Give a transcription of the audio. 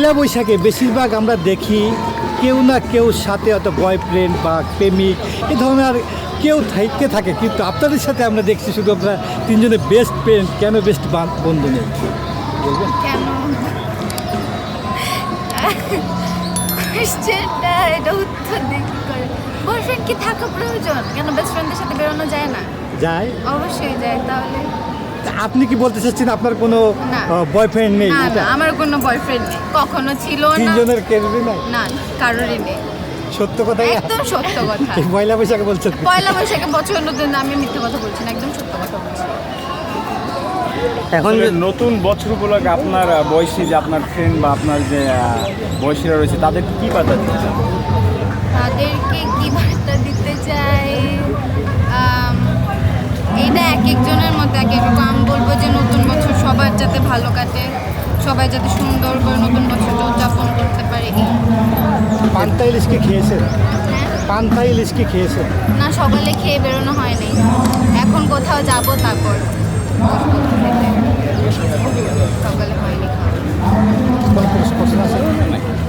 পয়লা বৈশাখে বেশিরভাগ আমরা দেখি কেউ না কেউ সাথে হয়তো বয়ফ্রেন্ড বা প্রেমিক এ ধরনের কেউ থাকতে থাকে, কিন্তু আপনাদের সাথে আমরা দেখছি শুধু আপনারা তিনজনে বেস্ট ফ্রেন্ড। কেন বেস্ট বন্ধু নেই বলবেন? কেন কোয়েশ্চেনটা এটা উত্তর দেখি করে বয়ফ্রেন্ড কি থাকা প্রয়োজন? কেন বেস্ট ফ্রেন্ডের সাথে বেরোনো যায় না? যায়। অবশ্যই যায়। তাহলে আপনি কি বলতে চাচ্ছেন আপনার কোনো না। বয়ফ্রেন্ড নেই? না না, আমার কোনো বয়ফ্রেন্ড নেই, কখনো ছিল না। তিনজনের কেউই নাই? না, কারোরই নেই। সত্য কথাই? একদম সত্য কথা। এই পয়লা বৈশাখে বলছেন? পয়লা বৈশাখে বছর নতুন, আমি মিথ্যে কথা বলছি না, একদম সত্য কথা বলছি। এখন নতুন বছর উপলক্ষে আপনার বয়সী যে আপনার ফ্রেন্ড বা আপনার যে বয়সীরা রয়েছে তাদের কি বার্তা দিতে চান? তাদেরকে কি বার্তা দিতে চাই, এটা এক একজনের মধ্যে এক এক রকম। আমি বলবো যে নতুন বছর সবার যাতে ভালো কাটে, সবাই যাতে সুন্দর করে নতুন বছরটা উদযাপন করতে পারে। পান্তা ইলিশ কি খেয়েছেন? হ্যাঁ, পান্তা ইলিশ কি খেয়েছেন? না, সকালে খেয়ে বেরোনো হয়নি, এখন কোথাও যাব তারপর।